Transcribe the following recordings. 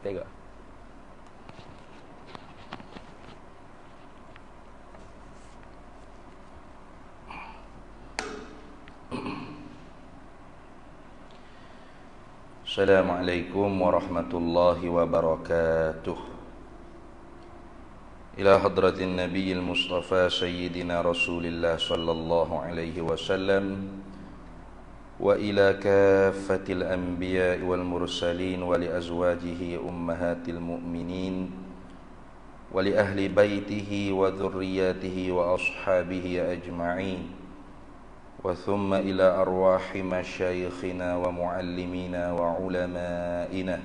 Tega. Assalamualaikum warahmatullahi wabarakatuh. Ila hadratin nabiyil mustafa sayyidina rasulillah sallallahu alaihi wasallam wa ila kaffatil anbiya wal mursalin wa li azwajihi ummahatil mu'minin wa li ahli baitihi wa dhurriyyatihi wa ashabihi ajma'in wa thumma ila arwahi masyayikhina wa muallimina wa ulama'ina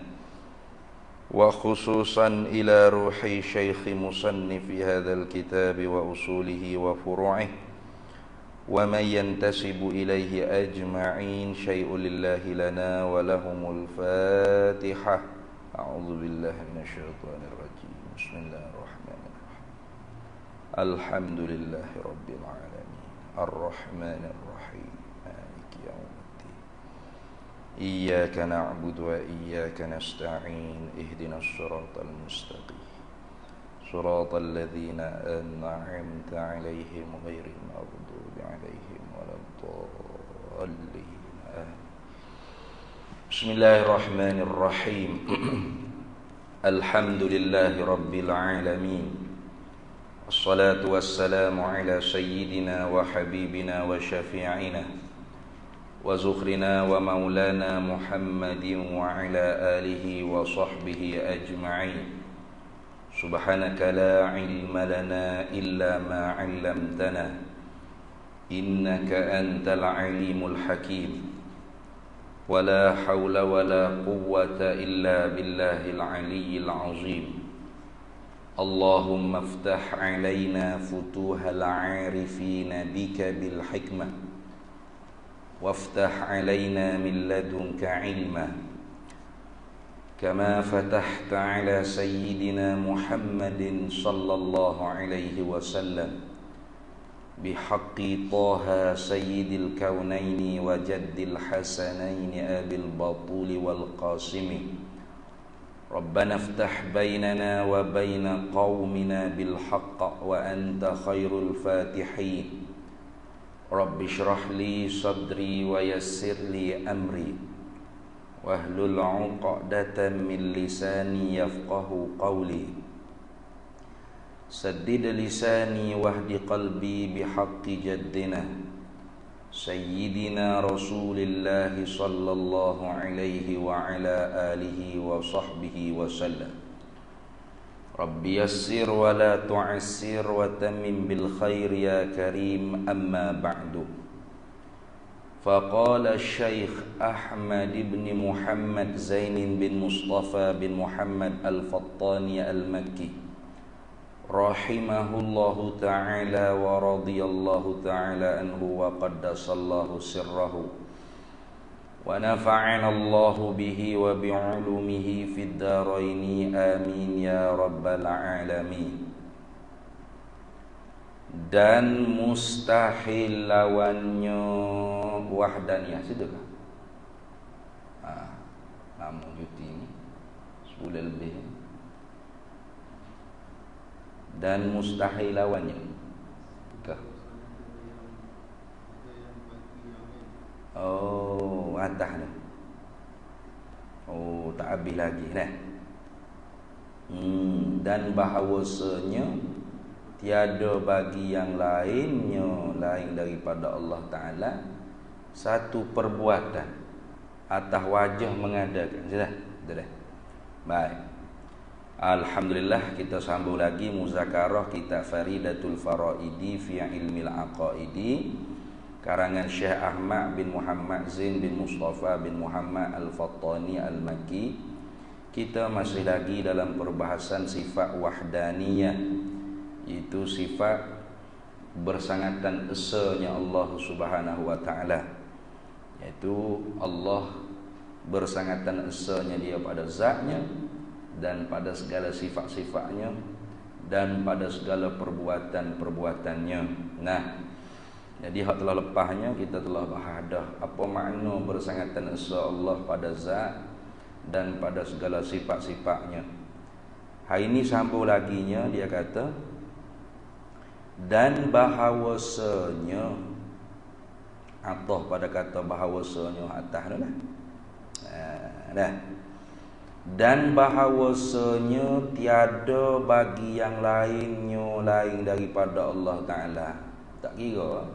wa khususan ila ruhi syaikh musannifi hadzal kitab wa usulihi wa furu'ihi wa man yantasibu ilaihi ajma'in syai'un lillahi lana wa lahumul fatihah. A'udzu billahi minasyaitonir rajim. Bismillahirrahmanirrahim. Alhamdulillahi rabbil alamin. Arrahmanir rahim. Maliki yaumiddin. Iyyaka na'budu wa iyyaka nasta'in. Ihdinas siratal mustaqim. Siratal ladzina an'amta 'alaihim ghairil maghdubi 'alaihim waladdallin. Bismillahirrahmanirrahim. Alhamdulillahi rabbil alamin. Wassalatu wassalamu ala sayyidina wa habibina wa syafi'ina wa zukhrina wa maulana Muhammadin wa ala alihi wa sahbihi ajma'in. Subhanaka la ilma lana illa ma 'allamtana innaka antal alimul hakim. Wala hawla wala quwwata illa billahil aliyyil azim. Allahumma iftah 'alaina futuhal 'arifina bika bil hikmah waftah 'alaina min ladunka 'ilma كما فتحت على سيدنا محمد صلى الله عليه وسلم بحق طه سيد الكونين وجد الحسنين أبي البطول والقاسم ربنا افتح بيننا وبين قومنا بالحق وأنت خير الفاتحين رب اشرح لي صدري ويسر لي أمري wahlul 'uqdatan min lisani yafqahu qawli saddid lisani wahdi qalbi bihaqqi jaddina sayyidina rasulillah sallallahu alaihi wa ala alihi wa sahbihi wa sallam. Rabbi yassir wa la tu'assir wa tammim bil khair ya karim, amma ba'du. فقال الشيخ أحمد بن محمد زين بن مصطفى بن محمد الفطاني المكي رحمه الله تعالى ورضي الله تعالى عنه وقدس الله سره ونفعنا الله به وبعلومه في الدارين آمين يا رب العالمين. Dan mustahil lawannya wahdaniyah, situ kah? Lama cuti ni, sebulan lebih. Dan mustahil lawannya kah? Oh, atas ni. Oh, tak habis lagi nah. Dan bahawasanya tiada bagi yang lainnya lain daripada Allah Ta'ala satu perbuatan atas wajah mengadakan. Sudah. Baik. Alhamdulillah, kita sambung lagi muzakarah kitab Faridatul Faraidi fi Ilmil Aqaidi karangan Syekh Ahmad bin Muhammad Zain bin Mustafa bin Muhammad Al-Fattani Al-Makki. Kita masih lagi dalam perbahasan sifat wahdaniyah, itu sifat bersangatan esanya Allah Subhanahu wa taala, yaitu Allah bersangatan esanya dia pada zatnya dan pada segala sifat-sifatnya dan pada segala perbuatan-perbuatannya. Nah, jadi hak telah lepasnya kita telah bahas dah apa makna bersangatan esa Allah pada zat dan pada segala sifat-sifatnya. Hari ini sambung laginya, dia kata, dan bahawasanya, atau pada kata bahawasanya atas tu lah. Dah. Dan bahawasanya tiada bagi yang lainnya lain daripada Allah Ta'ala. Tak kira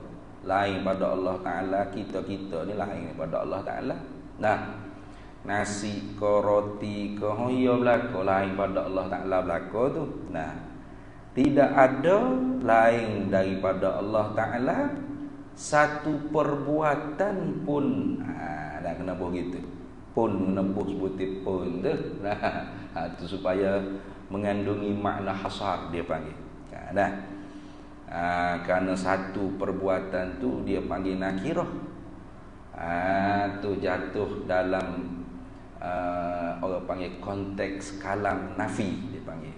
lain pada Allah Ta'ala, kita ni lain daripada Allah Ta'ala. Nah, nasi ke roti ke hoya belaka lain pada Allah Ta'ala belaka tu. Nah, tidak ada lain daripada Allah Ta'ala satu perbuatan pun. Dah kena begitu. Pun menembus butir pun tu. Nah, tu supaya mengandungi makna hasar dia panggil. Dah. Kerana satu perbuatan tu dia panggil nakirah. Tu jatuh dalam orang panggil konteks kalam nafi, dia panggil.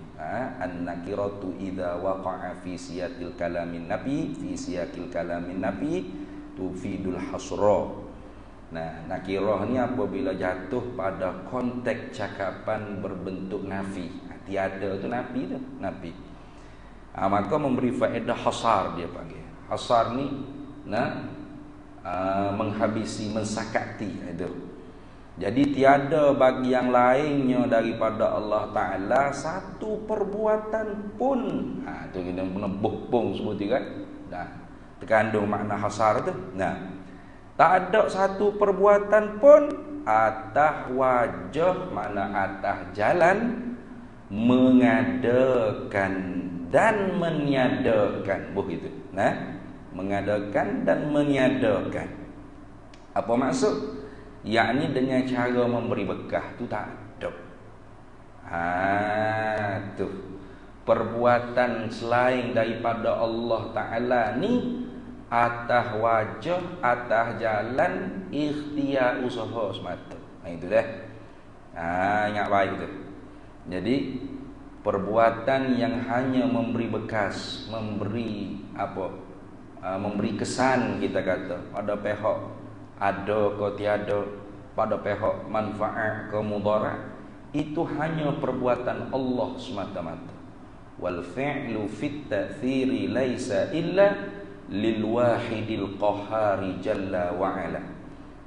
An-nakiratu idza waqa'a fi siyaqil kalamin nafi, fi siyaqil kalamin nafi tufidul hasra. Nah, nakirah ni apabila jatuh pada konteks cakapan berbentuk nafi. Tiada tu nafi tu, nafi. Maka memberi faedah hasar, dia panggil. Hasar ni menghabisi, mensakati itu. Jadi tiada bagi yang lainnya daripada Allah Ta'ala satu perbuatan pun. Tu kita menebuk pun seperti kan. Dah terkandung makna hasar tu. Nah, tak ada satu perbuatan pun atas wajah, makna atas jalan, mengadakan dan meniadakan. Begitu. Nah, mengadakan dan meniadakan. Apa maksud? Yakni dengan cara memberi bekah tu tak ada. Tu perbuatan selain daripada Allah Ta'ala ni atas wajah, atas jalan, ikhtiar usaha semata. Itu dah. Ingat baik tu. Jadi perbuatan yang hanya memberi bekas, memberi memberi kesan, kita kata pada pihak ada ke tiada, pada pihak manfaat ke mudarat, itu hanya perbuatan Allah semata-mata. Wal fi'lu fit ta'thiri laisa illa lil wahidil qahari jalla wa ala.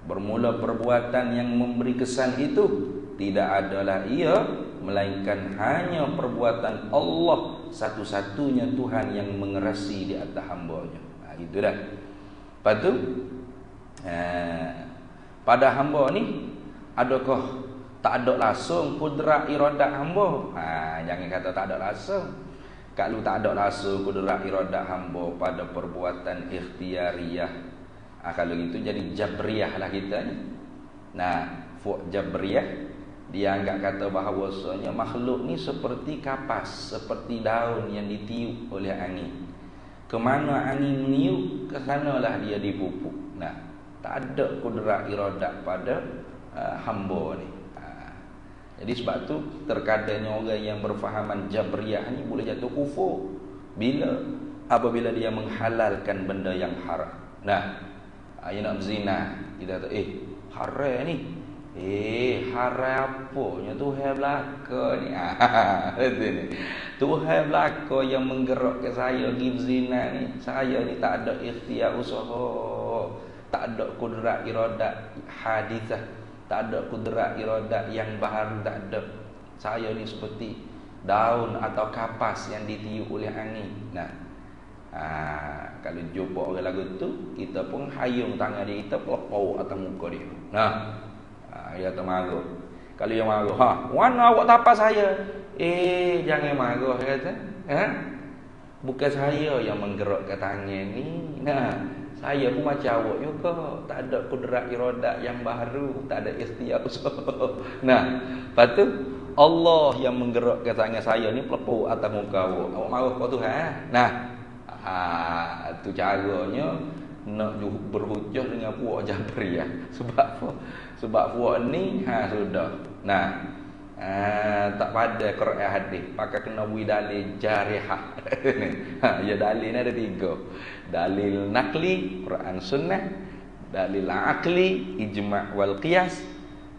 Bermula perbuatan yang memberi kesan itu tidak adalah ia melainkan hanya perbuatan Allah, satu-satunya Tuhan yang mengerasi di atas hamba-Nya. Gitu dah. Lepas tu pada hamba ni adakah tak ada langsung kudrat iradat hamba? Jangan kata tak ada langsung. Kalau tak ada langsung kudrat iradat hamba pada perbuatan ikhtiariyah, kalau gitu jadi jabriyah lah kita ni. Nah, jabriyah dia anggap kata bahawasanya makhluk ni seperti kapas, seperti daun yang ditiup oleh angin. Kemana angin meniup, ke sanalah dia dipupuk. Nah, tak ada kudrat iradat pada hamba ni. Jadi sebab tu terkadangnya orang yang berfahaman jabriyah ni boleh jatuh kufur apabila dia menghalalkan benda yang haram. Nah, dia nak berzina, kita kata haram ni. Haram apanya Tuhan belaka ni. Tuhan belaka yang menggerakkan saya pergi berzina ni. Saya ni tak ada ikhtiar usaha, tak ada kudrat iradat hadithah, tak ada kudrat iradat yang baharu, tak ada. Saya ni seperti daun atau kapas yang ditiup oleh angin. Nah, kalau jumpa orang lagu tu, kita pun hayung tangan dia, kita pelopau atas muka dia. Nah, dia termarah. Kalau dia marah, mana awak tapas saya? Jangan marah, dia kata. Bukan saya yang menggerakkan tangan ni. Nah, saya pun macam awak juga, tak ada kudrat iradat yang baru, tak ada ikhtiar usaha. Nah, lepas tu Allah yang menggerakkan tangan saya ni pelopau atas muka awak. Awak marah kau Tuhan. Nah, tu caranya nak berhujah dengan puak Jabriyah. Sebab puak ni sudah. Nah, tak pada Quran hadis, pakai kena bui dalil jarihah. Ya, dalil ni ada 3. Dalil nakli Quran sunnah, dalil akli ijma' wal qiyas,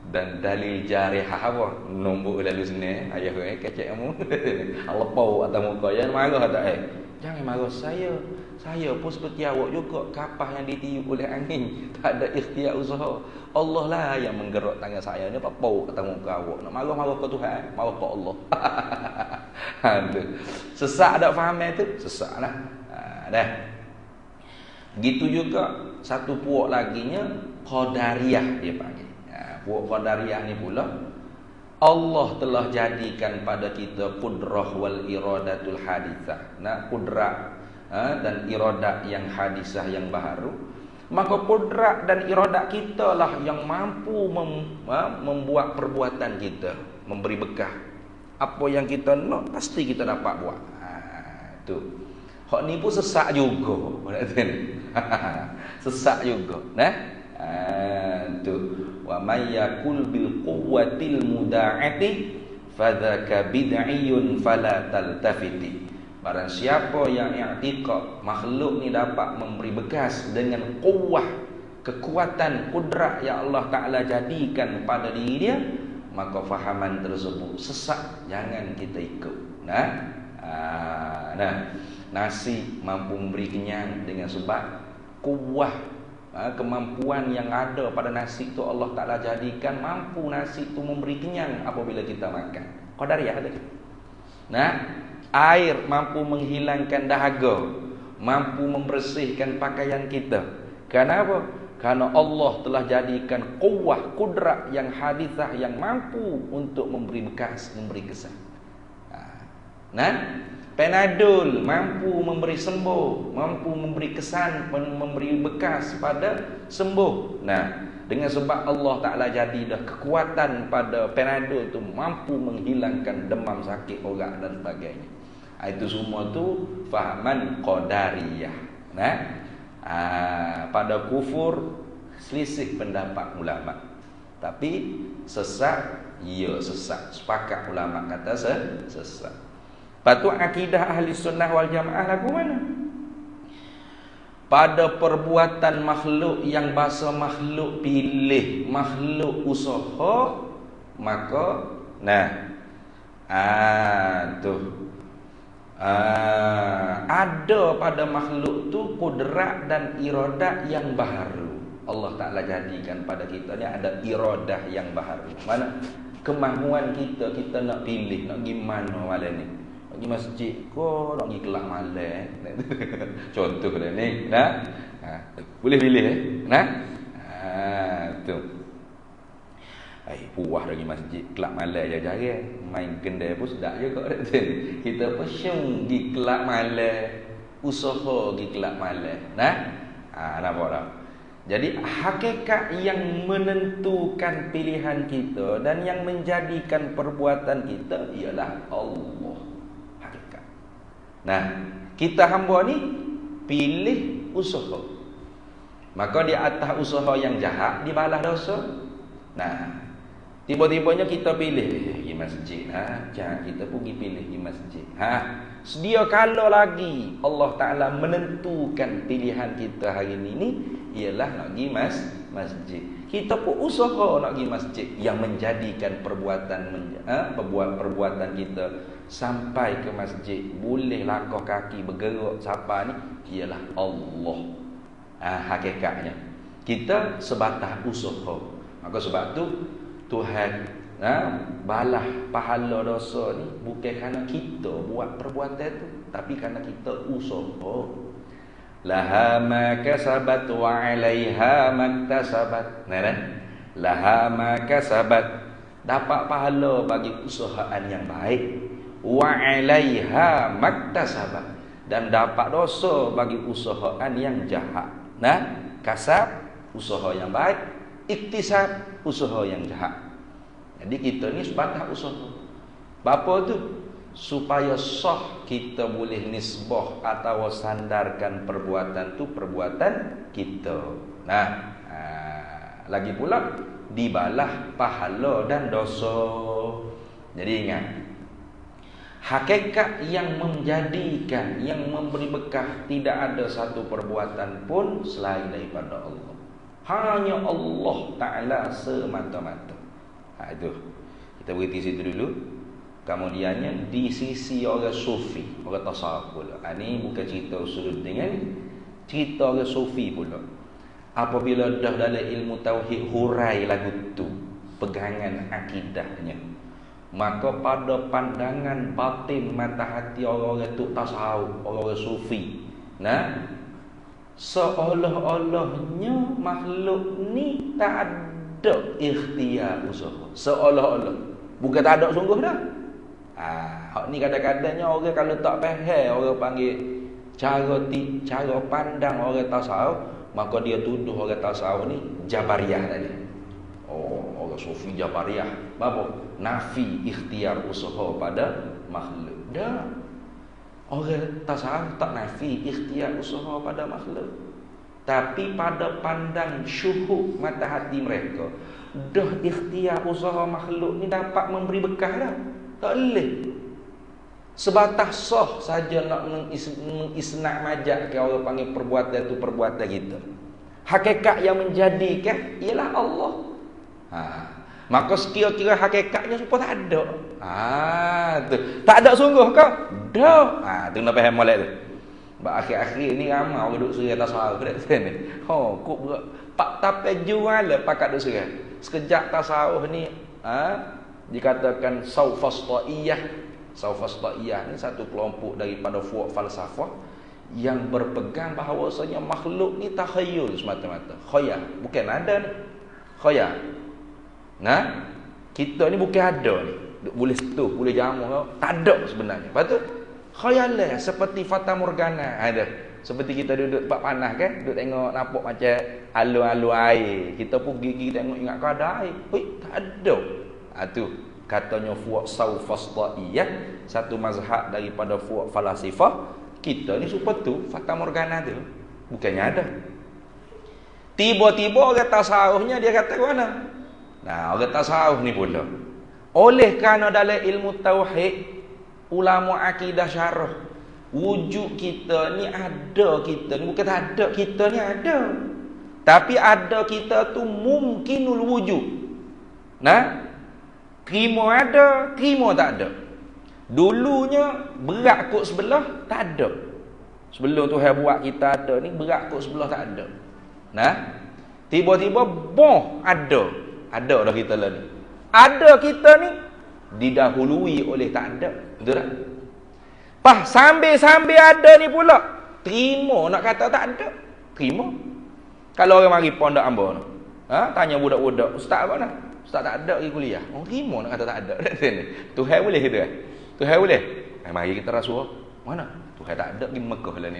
Dan dalil jarihah apa? Nombok lalu sini ayah kecek kamu. Lepau atas muka yang marah tak jangan marah saya. Saya pun seperti awak juga, kapal yang ditiup oleh angin, tak ada ikhtiar usaha. Allah lah yang menggerak tangan saya ni lepau atas muka awak. Nak marah ke Tuhan, marah ke Allah. Sesak tak faham itu? Sesaklah. Dah. Gitu juga satu puak laginya Qadariyah dia panggil. Puak Qadariyah ni pula Allah telah jadikan pada kita qudrah wal iradatul hadithah. Nah, qudrah dan iradat yang hadisah yang baharu. Maka qudrah dan iradat kita lah yang mampu membuat perbuatan kita, memberi bekah. Apa yang kita nak pasti kita dapat buat. Tu. Hak ni pun sesak juga. Sesak juga. Nah. Tu. Wa may yakul bil quwwatil muda'ati fadzaka bid'iyun fala taltafiti. Barang siapa yang i'tiqad makhluk ni dapat memberi bekas dengan kuwah, kekuatan, kudrat yang Allah Ta'ala jadikan pada diri dia, maka fahaman tersebut sesak, jangan kita ikut. Nasi mampu memberi kenyang dengan sebab kuwah, kemampuan yang ada pada nasi itu Allah Ta'ala jadikan mampu nasi itu memberi kenyang apabila kita makan. Qadariyah tadi. Air mampu menghilangkan dahaga, mampu membersihkan pakaian kita. Kenapa? Karena Allah telah jadikan kuwah, kudrat yang hadithah yang mampu untuk memberi bekas, memberi kesan. Panadol mampu memberi sembuh, mampu memberi kesan, memberi bekas pada sembuh. Dengan sebab Allah Ta'ala jadi dah kekuatan pada Panadol tu mampu menghilangkan demam, sakit orang dan sebagainya. Itu semua tu fahaman Qadariyah. Pada kufur selisih pendapat ulama. Tapi sesat, ya sesat. Sepakat ulama kata sesat. Patut akidah ahli sunnah wal jamaah lagu mana? Pada perbuatan makhluk yang bahasa makhluk pilih, makhluk usaha, maka ada pada makhluk tu kudrat dan iradah yang baharu. Allah Ta'ala jadikan pada kita ni ada iradah yang baharu. Mana kemahuan kita nak pilih, nak pergi mana malam ni, nak pergi masjid ko, nak pergi kelak malam. Contoh dia ni. Boleh pilih tu. Puah lagi masjid kelak malam je jarang. Main kedai pun sedap juga. Kita pesyung pergi kelak malam, usaha pergi kelak malam. Nampak tak? Jadi hakikat yang menentukan pilihan kita dan yang menjadikan perbuatan kita ialah Allah. Hakikat. Kita hamba ni pilih usaha. Maka di atas usaha yang jahat dibalas dosa. Tiba-tibanya kita pilih pergi masjid. Jangan kita pergi pilih pergi masjid. Sedia kala lagi Allah Ta'ala menentukan pilihan kita hari ini ialah nak pergi masjid. Kita pun usaha nak pergi masjid yang menjadikan perbuatan kita sampai ke masjid boleh langkah kaki bergerak siapa ni ialah Allah. Hakikatnya kita sebatas usaha. Maka sebab tu Tuhan balah pahala dosa ni bukan kerana kita buat perbuatan tu, tapi kerana kita usaha. Laha ma kasabat wa 'alaiha maktasabat. Laha ma kasabat, dapat pahala bagi usahaan yang baik, wa 'alaiha maktasabat, dan dapat dosa bagi usahaan yang jahat. Kasab usaha yang baik, iktisab usaha yang jahat. Jadi kita ni sebatas usaha. Bapa tu supaya sah kita boleh nisbah atau sandarkan perbuatan tu perbuatan kita. Lagi pula dibalah pahala dan dosa. Jadi ingat, hakikat yang menjadikan, yang memberi bekah tidak ada satu perbuatan pun selain daripada Allah. Hanya Allah Ta'ala semata-mata. Itu. Kita berhenti situ dulu. Kemudiannya di sisi orang sufi, orang tasawuf pula. Ini bukan cerita Usuluddin kan? Cerita orang sufi pula. Apabila dah dalam ilmu tauhid hurai lagu tu, pegangan akidahnya, maka pada pandangan batin mata hati orang-orang tu tasawuf, orang-orang sufi, nah, seolah-olahnya makhluk ni tak ada ikhtiar usaha. Seolah-olah. Bukan tak ada sungguh dah. Hak ni kadang-kadangnya orang kalau tak faham, orang panggil cara pandang orang tasawuf, maka dia tuduh orang tasawuf ni Jabariyah tadi. Oh, orang sufi Jabariyah. Apa? Nafi ikhtiar usaha pada makhluk. Dah. Orang tasawuf tak nafi ikhtiar usaha pada makhluk. Tapi pada pandang syuhud mata hati mereka, dah ikhtiar usaha makhluk ni dapat memberi bekah dah. Tak boleh. Sebatas sah saja nak mengisnak majak ke orang panggil perbuatan itu perbuatan kita. Hakikat yang menjadikan ialah Allah. Maka sekira-kira hakikatnya supaya tak ada. Tu. Tak ada sungguh kau? Dah. Tu nak faham molek tu. Akhir-akhir ni ramai orang duduk surai tasawuf kat sini. Kok pak tape jual pakat duduk surai. Sekejap tasawuf ni dikatakan Saufasta'iyah. Saufasta'iyah ni satu kelompok daripada fuak falsafah yang berpegang bahawasanya makhluk ni takhayul semata-mata. Khayal, bukan ada ni. Khayal. Nah, kita ni bukan ada ni. Boleh sentuh, boleh jamu, tak ada sebenarnya. Betul? Khayal lah, seperti fata morgana ada. Seperti kita duduk tempat panas kan, duduk tengok nampak macam alu-alu air. Kita pun gigi tengok ingat kau ada air. Tak ada. Tu katanya fuak Saufasta'iyah, satu mazhab daripada fuak falasifah. Kita ni supaya tu fata morgana tu bukannya ada. Tiba-tiba orang tasawufnya dia kata ke mana? Nah, orang tasawuf ni pula, oleh kerana dalam ilmu tauhid, ulama akidah syarah, wujud kita ni ada, kita ni bukan tak ada, kita ni ada. Tapi ada kita tu mungkinul wujud. Nah, terima ada, terima tak ada. Dulunya berat kot sebelah, tak ada. Sebelum Tuhan buat kita ada ni, berat kot sebelah tak ada. Nah, tiba-tiba boh ada. Ada dah kita lah ni. Ada kita ni didahului oleh tak ada. Betul tak? Sambil-sambil ada ni pula, terima nak kata tak ada. Terima. Kalau orang mari pondok hamba tu, tanya budak-budak, ustaz apa nak? Ustaz tak ada pergi kuliah. Terima nak kata tak ada. Tuhan boleh gitu kan? Tuhan boleh? Mari kita rasuah. Mana? Tuhan tak ada pergi Mekah lah ni.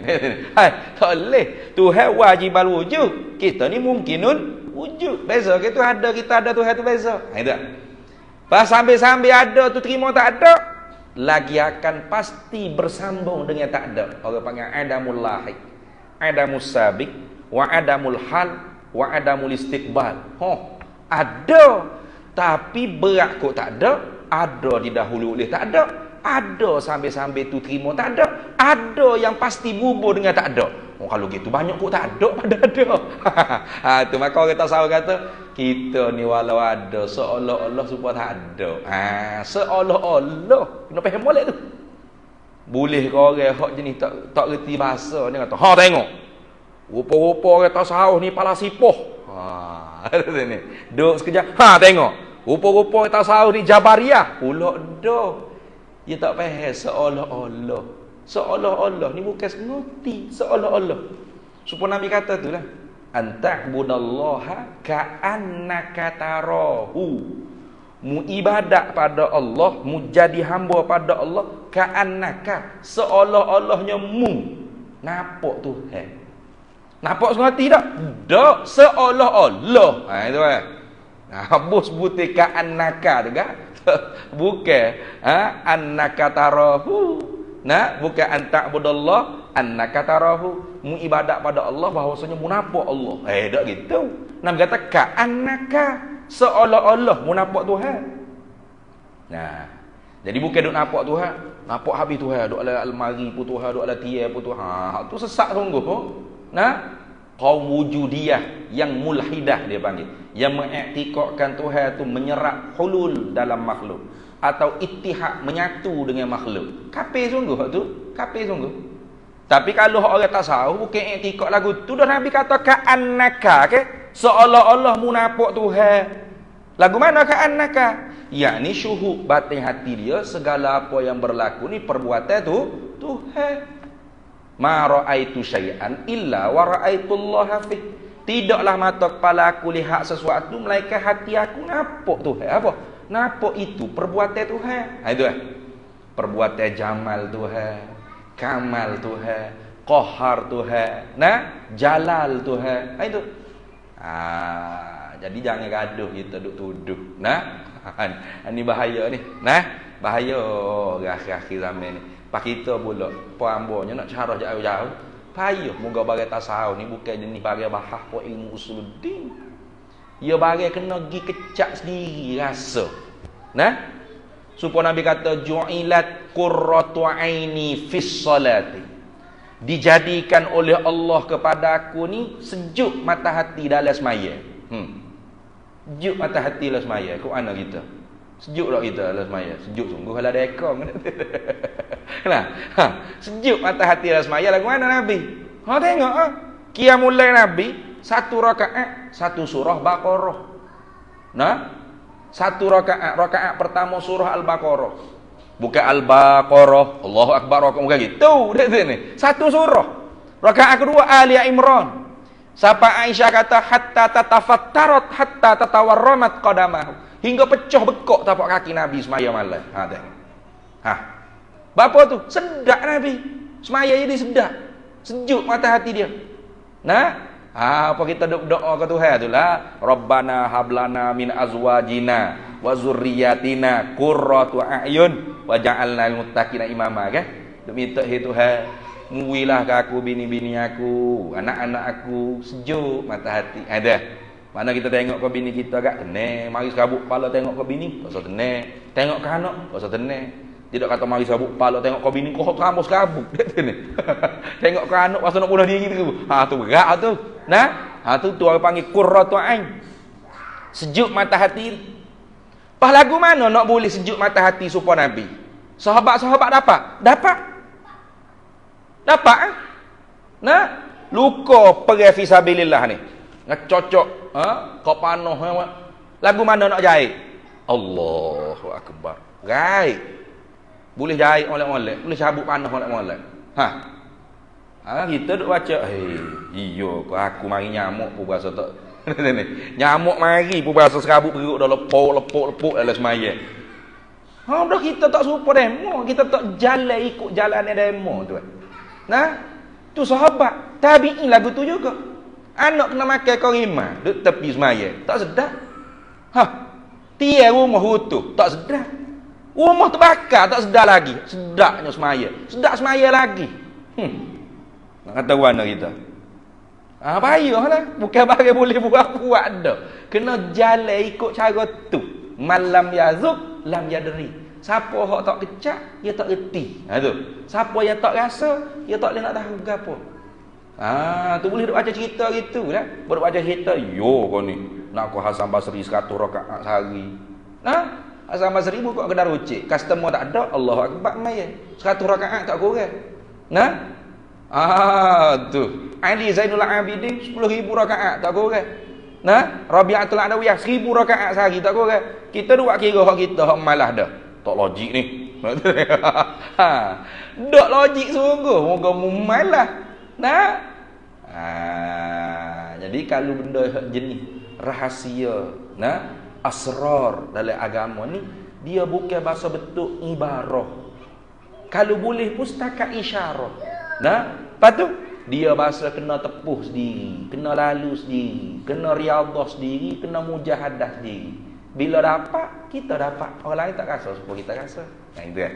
Tak boleh. Tuhan wajibal wujud. Kita ni mungkinun wujud. Beza ke tu ada, kita ada, Tuhan tu beza. Itu. Pas sambil-sambil ada tu terima tak ada, lagi akan pasti bersambung dengan tak ada. Orang panggil adamul lahiq, adamus sabiq, wa adamul hal, wa adamul istiqbal. Ada tapi berat kok tak ada didahului oleh tak ada sambil-sambil tu terima tak ada yang pasti bubur dengan tak ada. Kalau gitu banyak kok tak ada pada ada. Tu maka orang tasawuf kata kita ni walau ada seolah-olah supaya tak ada. Seolah-olah. Kena faham molek tu. Boleh ke orang hak jenis tak reti bahasa ni kata, tengok. Rupa-rupa orang tasawuf ni pala sipoh. Ni. Duk sekejap. Tengok. Rupa-rupa orang tasawuf ni Jabariyah. Pula dah. Dia tak faham seolah-olah. Seolah-olah ni bukan sengerti. Seolah-olah. Supaya Nabi kata tu lah. Anta'budallaha ka'annaka tarahu. Mu ibadat pada Allah, mu jadi hamba pada Allah, ka'annaka, seolah-olahnya mu nampak Tuhan. Nampak sengerti tak? Tak, seolah-olah. Itu kan. Habis sebutin ka'annaka tu kan? Bukan annaka tarahu. Bukan anta'budallah annaka tarahu. Mu ibadat pada Allah bahawasanya mu nampak Allah. Tak gitu. Nabi kata ka'annaka, seolah-olah mu nampak Tuhan. Jadi bukan duk nampak Tuhan, nampak habis Tuhan, duk ala almari pun Tuhan, duk ala tiar pun Tuhan. Tu sesak sungguh. Kaum wujudiyah yang mulhidah dia panggil, yang mengiktikadkan Tuhan tu menyerap hulul dalam makhluk atau ittihad, menyatu dengan makhluk. Kafir sungguh tu, kafir sungguh. Tapi kalau orang tasawuf bukan iktikad lagu tu, dah Nabi kata ka'annaka, ke seolah-olah mu nampak Tuhan. Lagu mana ka'annaka? Yakni syuhud batin hati dia, segala apa yang berlaku ni perbuatan tu Tuhan. Ma ra'aitu syai'an illa wa ra'aitullaha fi. Tidaklah mata kepala aku lihat sesuatu melainkan hati aku nampak Tuhan. Apa? Nampak itu perbuatan Tuhan. Ha itu perbuatan jamal Tuhan, kamal Tuhan, qahar Tuhan, nah, jalal Tuhan. Ha itu. Jadi jangan gaduh kita duk tuduh. Nah, ini bahaya ni. Nah, bahaya akhir-akhir zaman ni. Pak kita pula puambonya nak cara jauh-jauh. Payah moga bagi tasawuf ni bukan jenis bagi bahas po ilmu usuluddin. Ya bagi kena gi kecak sendiri rasa. Nah, supaya Nabi kata ju'ilat qurratu aini fis salati. Dijadikan oleh Allah kepada aku ni sejuk mata hati dalam semaya. Sejuk mata hati dalam semaya. Kau ana kita? Sejuk tak kita dalam semaya? Sejuk sungguh kalau ada ekor. Nah, sejuk mata hati dalam semaya lagu mana Nabi? Tengok Qiyamul Lail Nabi, satu rakaat, satu surah Baqarah. Nah, satu rakaat pertama surah Al-Baqarah. Bukan Al-Baqarah, Allahu Akbar, bukan gitu. Ni. Satu surah. Rakaat kedua Ali Imran. Sampai Aisyah kata hatta tatafattarat hatta tatawarramat qadamahu. Hingga pecah bekok tapak kaki Nabi semaya malam. Bapa tu sedak Nabi. Semaya jadi sedak. Sejuk mata hati dia. Nah, apa kita doa ke Tuhan itulah, Rabbana hablana min azwajina wa zurriyyatina qurratu a'yun waj'alna lil muttaqina imama, kan? Demi Tuhan, muwilah ke aku bini-bini aku, anak-anak aku sejuk mata hati. Ada. Mana kita tengok ke bini kita agak tenang, mari serabut kepala tengok ke bini, tak usah tenang. Tengok ke anak, tak usah tenang. Tidak kata mari serabut kepala tengok ke bini, kau rambut serabut. Tengok ke anak pasal nak bunuh diri tu. Tu berat tu. Nah, tu orang panggil qurratu ain. Sejuk mata hati. Pas lagu mana nak boleh sejuk mata hati supaya Nabi? Sahabat-sahabat dapat. Dapat. Nah, luka pergi fi sabilillah ni. Ngecocok, kau panoh. Lagu mana nak jahit? Allahu Akbar. Right. Boleh jahit molek-molek, boleh cabut panah molek-molek. Kita duk baca, iyo aku mari nyamuk pun berasa tak. Nyamuk mari pun berasa serabut perut dah lepuk dalam semaya. Dah kita tak serupa demo, kita tak jalan ikut jalan demo tu. Nah, tu sahabat, tabi'in lagu tu juga. Anak kena makan korima, duk tepi semaya, tak sedap. Tiada rumah utuh, tak sedap. Rumah terbakar tak sedar lagi. Sedaknya semaya. Sedak semaya lagi. Nak kata mana kita? Payahlah. Bukan bagi boleh buat dah. Kena jalan ikut cara tu. Malam yazuk, lam yadri. Siapa hak tak kecak, dia tak reti. Tu. Siapa yang tak rasa, dia tak boleh nak tahu gapo. Tu boleh duk baca cerita gitu lah. Boleh baca cerita, yo kau ni. Nak aku Hasan Basri 100 rakaat sehari. Hasan Basri buka kedai rucik, customer tak ada, Allahu Akbar mai. 100 rakaat tak kurang. Nah? Tu. Ali Zainul Abidin 10,000 rakaat tak kurang. Nah, Rabi'atul Adawiyah 1,000 rakaat sehari tak kurang. Kita duk kira hak kita hak malah dah. Tak logik ni. Dok logik sungguh, moga malah. Nah? Jadi kalau benda jenis rahasia, nah? Asrar dalam agama ni dia bukan bahasa bentuk ibarah. Kalau boleh pun setakat isyarat. Nah, lepas tu dia bahasa kena tepuh sendiri, kena lalu sendiri, kena riadah sendiri, kena mujahadah sendiri. Bila dapat, kita dapat. Orang lain tak rasa supaya kita rasa. Nah, itu kan.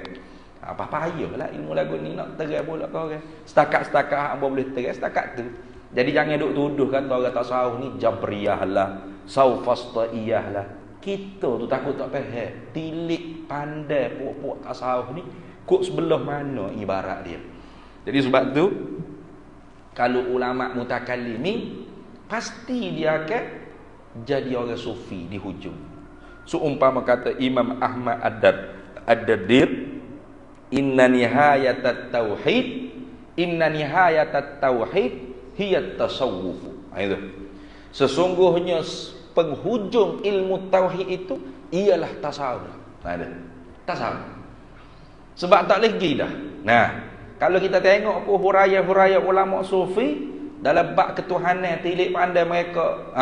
Apa payahlah ilmu lagu ni nak terang pula kau orang. Setakat-setakat hang boleh terang setakat tu. Jadi jangan duk tuduh kata orang tasawuf ni jabriyah lah, saufasta'iyah lah. Kita tu takut tak faham. Tilik pandai puak-puak tasawuf ni kok sebelah mana ibarat dia. Jadi sebab tu Kalau ulama mutakallimin, pasti dia akan jadi orang sufi di hujung. Seumpama kata Imam Ahmad Ad-Dadir, inna nihayatat tauhid hiya tasawwuf. Itu. Sesungguhnya penghujung ilmu tauhid itu ialah tasawuf. Ada. Tasawuf. Sebab tak lagi dah. Nah, kalau kita tengok apa huraya-huraya ulama sufi dalam bab ketuhanan, tilik pandai mereka,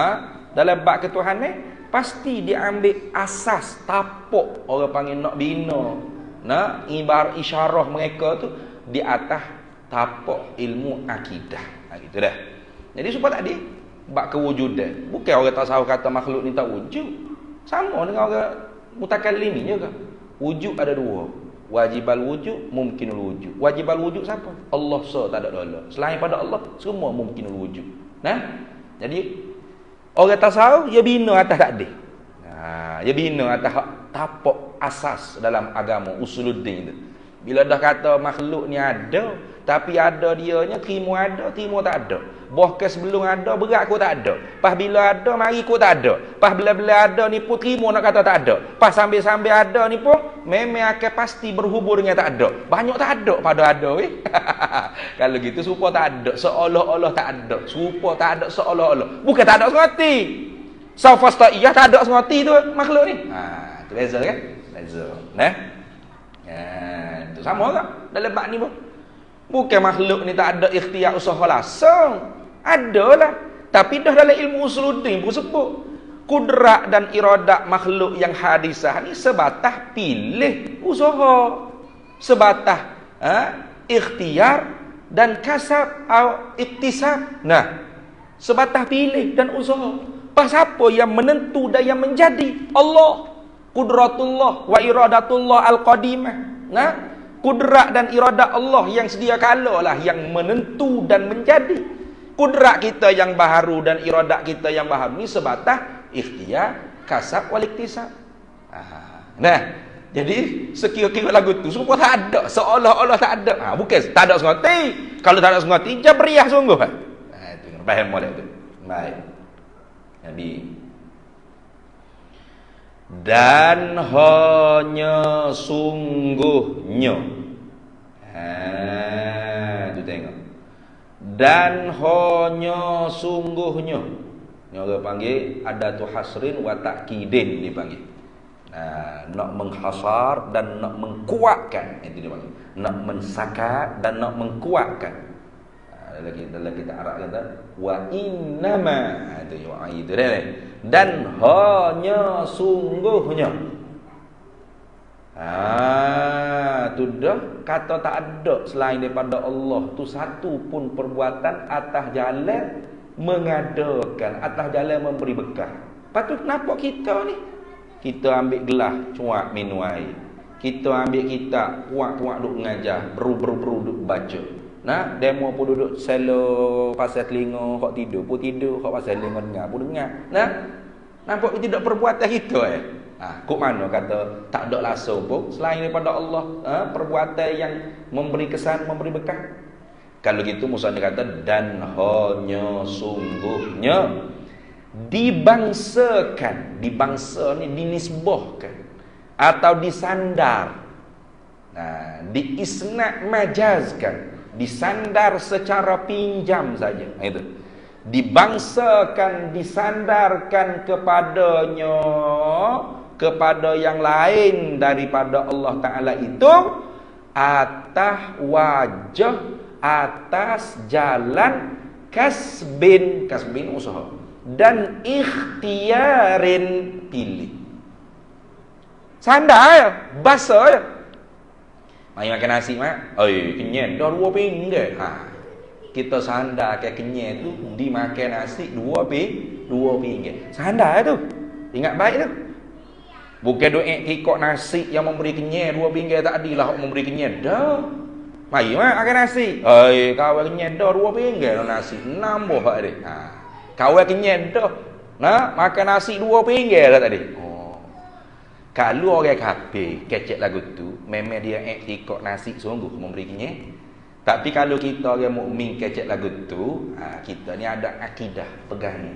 dalam bab ketuhanan pasti dia ambil asas tapuk orang panggil nak bina, nak ibarat isyarah mereka tu di atas tapuk ilmu akidah. Gitu dah. Jadi supaya tadi bab kewujudan, bukan orang tasawuf kata makhluk ni tak wujud. Sama dengan orang mutakallimin juga. Wujud ada dua. Wajibal wujud, mumkinul wujud. Wajibal wujud siapa? Allah tak ada dua. Selain pada Allah, semua mumkinul wujud. Nah, jadi orang tasawuf dia bina atas takdir. Dia bina atas tapuk asas dalam agama usuluddin tu. Bila dah kata makhluk ni ada, tapi ada dianya, terima ada, terima tak ada. Bahkan sebelum ada, berat aku tak ada. Pas bila ada, mari aku tak ada. Pas bila-bila ada ni pun terima nak kata tak ada. Pas sambil-sambil ada ni pun memang akan pasti berhubung dengan tak ada. Banyak tak ada pada ada weh. Kalau gitu serupa tak ada, seolah-olah tak ada. Serupa tak ada seolah-olah. Bukan tak ada sengerti. Saufasta'iyah tak ada sengerti tu makhluk ni. Tu beza kan? Beza. Nah. Tu sama tak dalam bab ni pun. Bukan makhluk ni tak ada ikhtiar usaha langsung. Adalah. Tapi dah dalam ilmu usuluddin pun sebut. Kudrat dan iradat makhluk yang hadisah ni sebatas pilih usaha. Sebatas ikhtiar dan kasab atau iktisab. Nah, sebatas pilih dan usaha. Pas apa yang menentu dan yang menjadi? Allah. Kudratullah wa iradatullah al-qadimah. Nah, kudrat dan iradat Allah yang sedia kala lah yang menentu dan menjadi. Kudrat kita yang baharu dan iradat kita yang baharu ni sebatas ikhtiar, kasab wal iktisab. Nah, jadi sekira-kira lagu tu semua tak ada, seolah-olah tak ada. Bukan tak ada sengerti. Kalau tak ada sengerti jabriyah sungguh. Itu faham molek tu. Baik. Nabi dan hanya sungguhnya. Tu tengok. Dan hanya sungguhnya. Ni orang panggil adatu hasrin wa ta'kidin dipanggil. Nak menghasar dan nak mengkuatkan, itu dia panggil. Nak mensakat dan nak mengkuatkan. Dalam kita Arab kata wa innama, itu wa itu dia. Dan hanya sungguhnya. Tu dah kata tak ada selain daripada Allah tu satu pun perbuatan atas jalan mengadakan, atas jalan memberi bekal. Patut kenapa kita ni? Kita ambil gelas, cuak minum air. Kita ambil kitab, puak-puak duk mengajar, beru-beru duk baca. Nah, demo pun duduk selo pasal telinga, hok tidur pun tidur, hok pasal telinga dengar pun dengar. Nah, nampak tidak perbuatan kita kok mana kata tak ada langsung pun selain daripada Allah, perbuatan yang memberi kesan, memberi bekal. Kalau gitu Musa kata dan hanya sungguhnya dibangsakan, dibangsa ni dinisbahkan atau disandar. Nah, diisnad majazkan, disandar secara pinjam saja. Itu. Dibangsakan, disandarkan kepadanya, kepada yang lain daripada Allah Ta'ala itu atas wajah, atas jalan kasbin usaha dan ikhtiarin pilih. Sandar ya, basa ya. Mari makan nasi mak. Kenyang dah 2 pinggir. Kita sandar ke kenyang tu dimakan nasi 2 pinggir. Sandar tu. Ingat baik tu. Bukan doa ikut nasi yang memberi kenyang 2 pinggir tak adilah hok memberi kenyang dah. Mari mak makan nasi. Kawan kenyang dah 2 pinggir nasi. Nambah hak dia. Kawan kenyang dah. Nah, makan nasi 2 pinggir dah tadi. Kalau orang kafir kecek lagu tu, memang dia ikut nasi sungguh memberi kenyang. Tapi kalau kita orang mukmin kecek lagu tu, kita ni ada akidah pegang ni.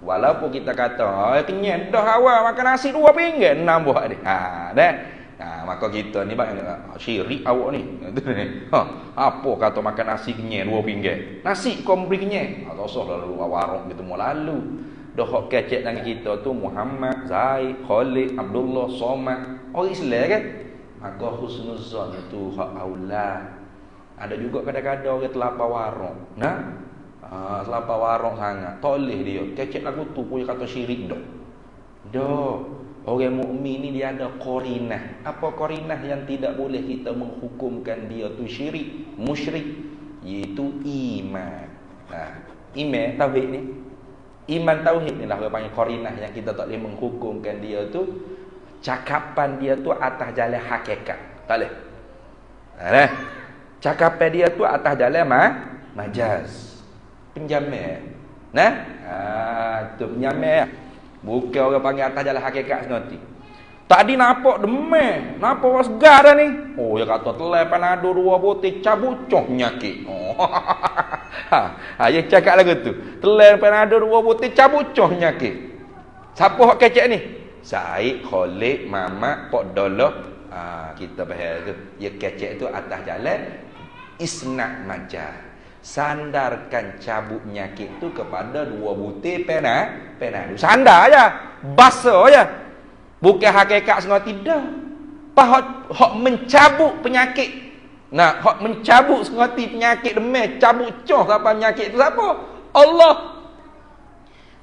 Walaupun kita kata, kenyang dah awal makan nasi 2 pinggir, 6 buah ni. Maka kita ni syirik awak ni. Apa kata makan nasi kenyang 2 pinggir? Nasi kau beri kenyang. Tak usah lalu warung kita mau lalu. Dah hok kecek dengan kita tu Muhammad, Zaid, Khalid, Abdullah, Somad. Orang Islam kan? Maka husnuzan tu hak aula. Ada juga kadang-kadang orang terlapar warung. Terlapar warung sangat. Toleh dia. Kecek lagu tu punya kata syirik dah. Dah. Orang mukmin ni dia ada qarinah. Apa qarinah yang tidak boleh kita menghukumkan dia tu syirik, musyrik, iaitu iman. Iman tauhid ni. Iman tauhid ni lah orang panggil qarinah yang kita tak boleh menghukumkan dia tu cakapan dia tu atas jalan hakikat. Tak boleh. Cakapan dia tu atas jalan majaz. Penjamin. Tu penjamin. Bukan orang panggil atas jalan hakikat senoti. Tadi nampak demam, nampak orang segar dah ni. Oh, dia kata telai panado 2 butir cabut coh penyakit. Dia cakap lagu tu. Telai panado 2 butir cabut coh penyakit. Siapa hak kecek ni? Zaid, Khalid, Mamat, Pok Doloh. Kita faham tu. Dia kecek tu atas jalan isnad majaz. Sandarkan cabut nyakit tu kepada 2 butir penadu. Sandar aja, basuh aja. Bukan hakikat sengaja tidak. Hak mencabut penyakit. Hak mencabut sengaja penyakit demam, cabut coh siapa penyakit tu siapa? Allah.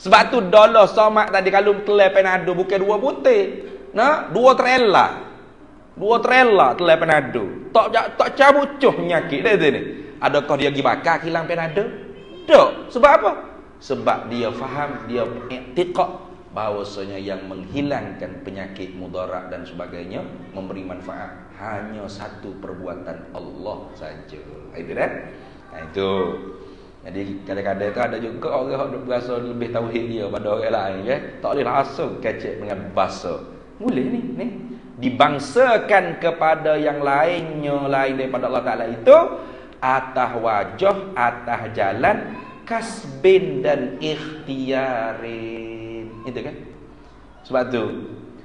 Sebab tu dolar somak tadi kalau telai penadu bukan 2 butir. 2 trailer. 2 trailer telai penadu. Tak cabut coh penyakit dia ni. Adakah dia pergi bakar kilang penada? Tak. Sebab apa? Sebab dia faham, dia i'tiqad bahawasanya yang menghilangkan penyakit mudarat dan sebagainya, memberi manfaat, hanya satu perbuatan Allah saja. Itu dah. Itu. Jadi kadang-kadang tu ada juga orang yang berasa lebih tauhid dia pada orang lain, ya. Tak boleh langsung kecek dengan bahasa. Boleh ni. Dibangsakan kepada yang lainnya lain daripada Allah Taala itu atas wajah, atas jalan kasbin dan ikhtiarin. Itu kan? Sebab tu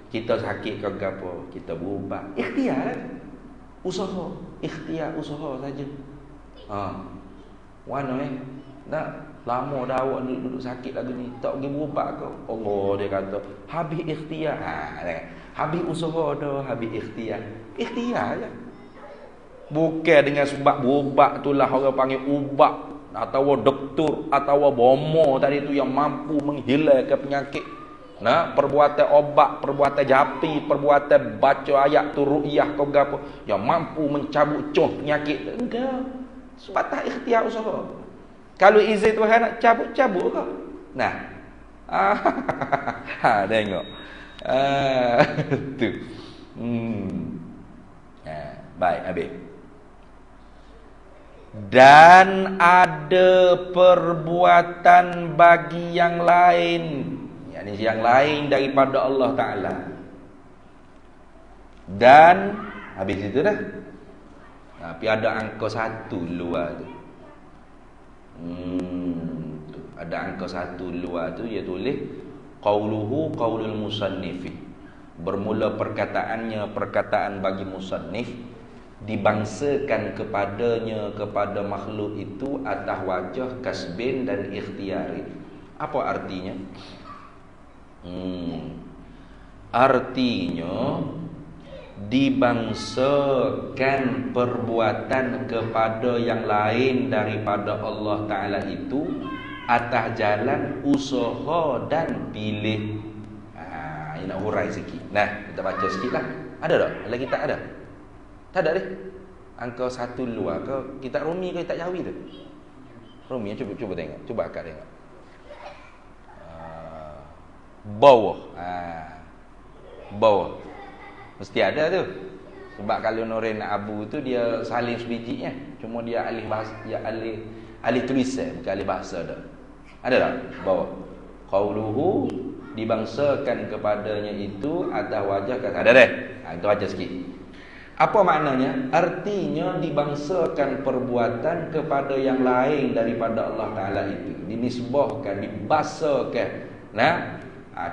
kita sakit ke apa, kita berubat. Ikhtiar. Usaha, ikhtiar usaha saja. Mana nak lama dah awak duduk sakit lagi ni, tak pergi berubat ke? Allah dia kata, habis ikhtiar. Habis usaha dah, habis ikhtiar. Ikhtiar je. Bukan dengan sebab berubat itulah orang panggil ubat atau doktor atau bomo tadi tu yang mampu menghilangkan penyakit. Perbuatan obat, perbuatan japi, perbuatan baca ayat tu ruqyah kau gapo yang mampu mencabut coh penyakit. Enggak. Sebatas ikhtiar usaha. Kalau izin Tuhan nak cabut ke? Tengok. Tu. Baik, habis. Dan ada perbuatan bagi yang lain, yakni yang lain daripada Allah Ta'ala. Dan habis itu dah. Tapi ada angka 1 luar tu. Ada angka 1 luar tu dia tulis qauluhu qaulul musannifi. Bermula perkataannya perkataan bagi musannif, dibangsakan kepadanya kepada makhluk itu atas wajah kasbin dan ikhtiari. Apa artinya? Artinya dibangsakan perbuatan kepada yang lain daripada Allah Ta'ala itu atas jalan usaha dan pilih. Ini nak hurai sikit. Kita baca sikit lah. Ada tak? Lagi tak ada? Tak ada deh. Angka 1 luar ke kitab Rumi ke kitab Jawi tu? Rumi, cuba tengok. Cuba akak tengok. Bawah. Bawah. Mesti ada tu. Sebab kalau Nurin Abu tu dia salin sebijinya. Cuma dia alih bahasa, dia alih tulisan, bukan alih bahasa dah. Ada tak? Bawah. Qauluhu dibangsakan kepadanya itu atas wajah kata. Ada deh. Itu aja sikit. Apa maknanya? Artinya dibangsakan perbuatan kepada yang lain daripada Allah Ta'ala itu. Dinisbahkan, dibasakan. Nah,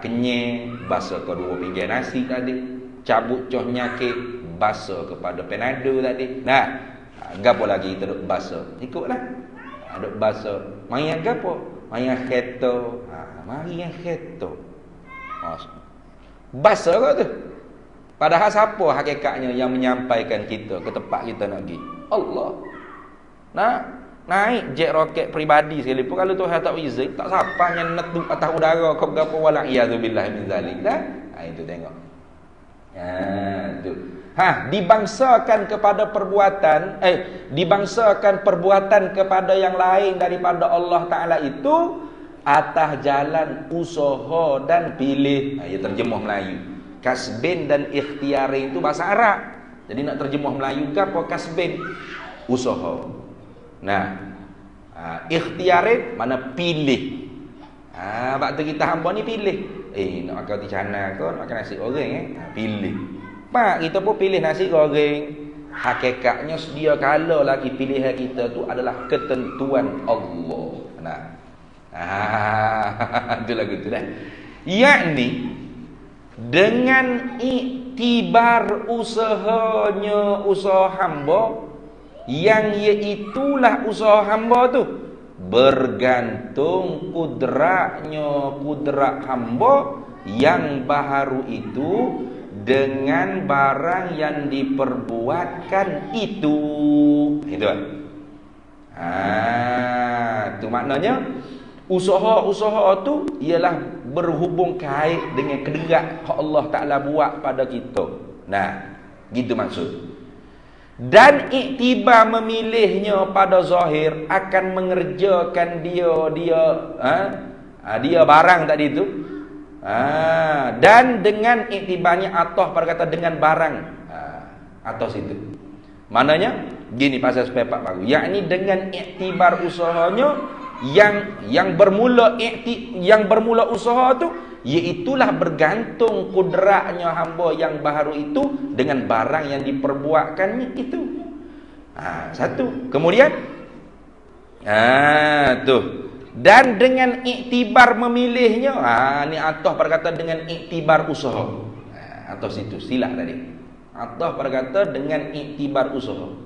kenyek, basa ke 2 pinggan nasi tadi. Cabut coh nyakit, basa kepada penado tadi. Nah, gapo lagi kita duk basa? Ikutlah. Duk basa. Mari yang gapo? Mari yang kheto. Mari yang kheto. Basa kau tu. Padahal siapa hakikatnya yang menyampaikan kita ke tempat kita nak pergi? Allah. Nah, naik jet roket peribadi sekali pun kalau Tuhan tak izin, tak siapa yang nak duduk atas udara kau berapa wala iyadzubillah min zalik dah. Itu tengok. Tu. Dibangsakan kepada perbuatan, dibangsakan perbuatan kepada yang lain daripada Allah Taala itu atas jalan usaha dan pilih. Ya terjemah Melayu. Kasbin dan ikhtiari itu bahasa Arab. Jadi nak terjemah Melayu ke apa kasbin? Usaha. Nah, ikhtiari mana pilih. Waktu kita hamba ni pilih. Nak makan roti canai ke, nak makan nasi goreng pilih. Pak, kita pun pilih nasi goreng. Hakikatnya sedia kala lagi pilihan kita tu adalah ketentuan Allah. Nah. Itu lagu tu dah. Yakni dengan iktibar usahanya usaha hamba yang iaitulah usaha hamba tu bergantung kudratnya kudrat hamba yang baharu itu dengan barang yang diperbuatkan itu. Itu kan? Itu maknanya usaha-usaha tu ialah berhubung kait dengan kedengak Allah Ta'ala buat pada kita. Nah, gitu maksud. Dan iktibar memilihnya pada zahir akan mengerjakan dia barang tadi itu. Dan dengan iktibarnya atau pada kata dengan barang atau situ. Maknanya gini pasal sepepak baru. Yakni dengan iktibar usahanya yang bermula usaha tu iaitulah bergantung kudratnya hamba yang baharu itu dengan barang yang diperbuatkannya itu. Satu. Kemudian tu. Dan dengan iktibar memilihnya, ni atah berkata dengan iktibar usaha. Atau situ silap tadi. Atah berkata dengan iktibar usaha.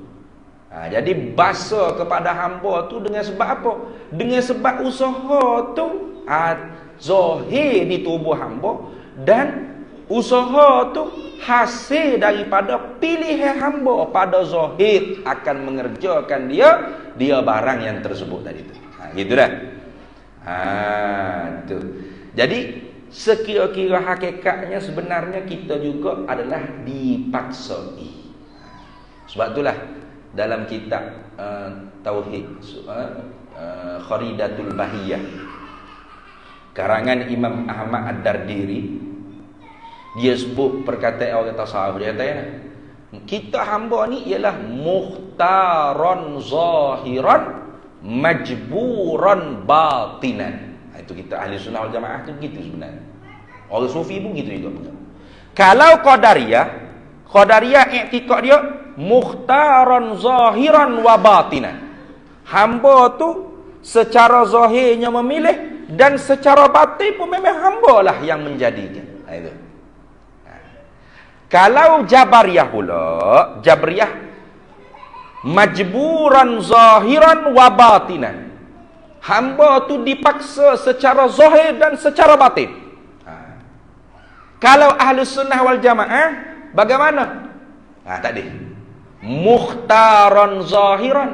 Jadi basa kepada hamba tu dengan sebab apa? Dengan sebab usaha tu zahir di tubuh hamba dan usaha tu hasil daripada pilihan hamba pada zahir akan mengerjakan dia barang yang tersebut tadi tu. Gitu dah. Tu. Jadi sekira-kira hakikatnya sebenarnya kita juga adalah dipaksai. Sebab itulah dalam kitab Tauhid Kharidatul Bahiyah karangan Imam Ahmad Ad-Dardiri, dia sebut perkataan orang tasawuf. Dia kata kita hamba ni ialah mukhtaron zahiran majburan batinan. Itu kita ahli sunnah wal jamaah tu begitu sebenarnya. Orang sufi pun gitu juga. Kalau Qadariyah i'tikad dia mukhtaran zahiran wa batinan. Hamba tu secara zahirnya memilih dan secara batin pun memang hamba lah yang menjadikan. Itu. Kalau Jabariyah pula, Jabariyah majburan zahiran wa batinan. Hamba tu dipaksa secara zahir dan secara batin. Kalau ahli sunnah wal jamaah bagaimana? Tadi mukhtaran zahiran,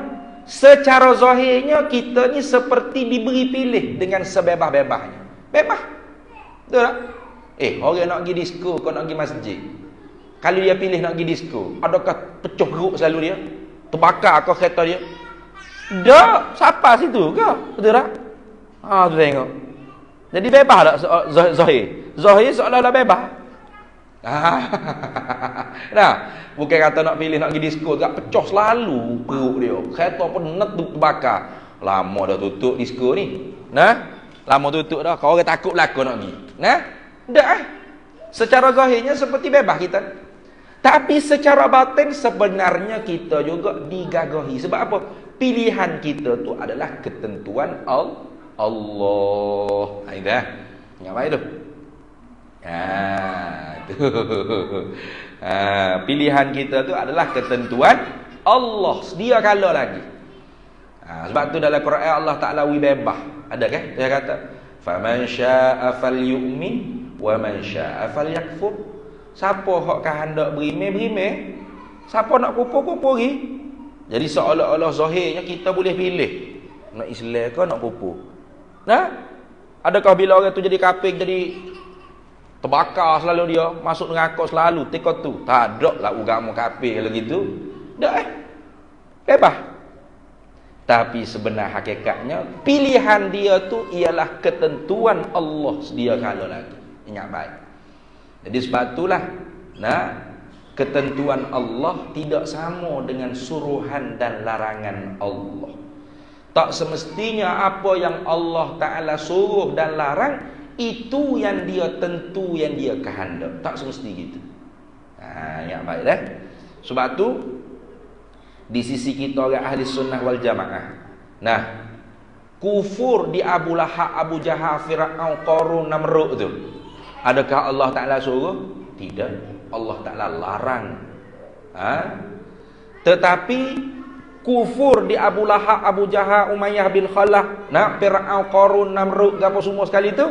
secara zahirnya kita ni seperti diberi pilih dengan sebebas-bebasnya. Bebas. Betul tak? Orang nak pergi disko, kau nak pergi masjid. Kalau dia pilih nak pergi disko, adakah pecah geruk selalu dia? Terbakar ke kereta dia? Tak, siapa situ ke? Betul tak? Tu tengok. Jadi bebas tak zahir? Zahir seolah-olah bebas. Nah, bukan kata nak pilih nak pergi disko, tak pecah selalu perut dia. Kereta pun nak terbakar. Lama dah tutup disko ni. Nah, lama tutup dah. Kau orang takut belaka nak pergi. Nah, dah. Secara zahirnya seperti bebas kita. Tapi secara batin sebenarnya kita juga digagahi. Sebab apa? Pilihan kita tu adalah ketentuan Allah. Dah. Ingat baik tu. Tu. Pilihan kita tu adalah ketentuan Allah. Sedia kala lagi. Sebab tu dalam Quran Allah Ta'ala bebas. Ada kan? Dia kata, "Faman syaa'a falyu'min wa man syaa'a falyakfur." Siapa hak kehendak berimeh. Siapa nak kupur pergi. Jadi seolah-olah zahirnya kita boleh pilih nak Islam ke nak kupur. Nah, adakah bila orang tu jadi kafir, jadi terbakar selalu dia, masuk neraka selalu, teka tu. Tak ada lah agama kafir kalau gitu. Dah bebas. Tapi sebenar hakikatnya pilihan dia tu ialah ketentuan Allah sedia kala lagi. Ingat baik. Jadi sebab itulah ketentuan Allah tidak sama dengan suruhan dan larangan Allah. Tak semestinya apa yang Allah Ta'ala suruh dan larang itu yang dia tentu, yang dia kehendak. Tak semesti gitu. Ingat baik dah. Sebab tu di sisi kita orang ahli sunnah wal jamaah, kufur di Abu Lahab, Abu Jahal, Fir'aun, Qarun, Namrud tu, adakah Allah Ta'ala suruh? Tidak. Allah Ta'ala larang. Tetapi kufur di Abu Lahab, Abu Jahal, Umayyah bin Khalaf, Fir'aun, Qarun, Namrud, apa semua sekali tu,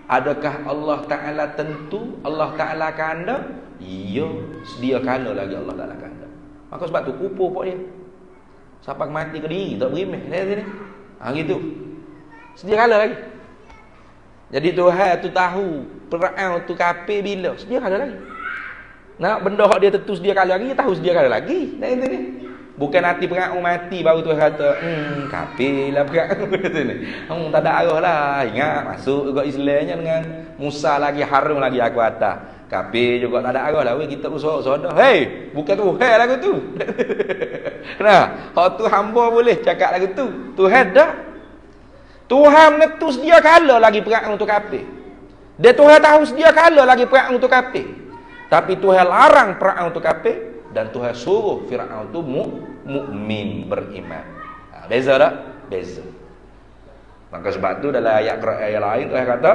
adakah Allah Ta'ala tentu? Allah Ta'ala kehendak? Ya, sedia kala lagi Allah Ta'ala kehendak. Maka sebab tu kupur pok dia. Siapa mati ke diri tak berimeh sini. Gitu. Sedia kala lagi. Jadi Tuhan tu tahu Fir'aun tu kafir bila, sedia kala lagi. Benda hak dia tentu sedia kala lagi, dia tahu sedia kala lagi. Ni. Bukan hati Fir'aun mati baru Tuhan kata, kafir lah Fir'aun ni. Tak ada arah lah. Ingat masuk juga Islamnya dengan Musa lagi harum lagi aku atas. Kafir juga tak ada arah lah. Kita usaha dah. Hei, bukan Tuhan lagu tu. Hak tu hamba boleh cakap lagu tu. Tuhan dah. Tuhan menentu sedia kala lagi Fir'aun tu kafir. Dia Tuhan tahu sedia kala lagi Fir'aun tu kafir. Tapi Tuhan larang Fir'aun tu kafir dan Tuhan suruh Fir'aun tu mukmin, beriman. Beza tak? Beza. Maka sebab tu dalam ayat lain Tuhan kata,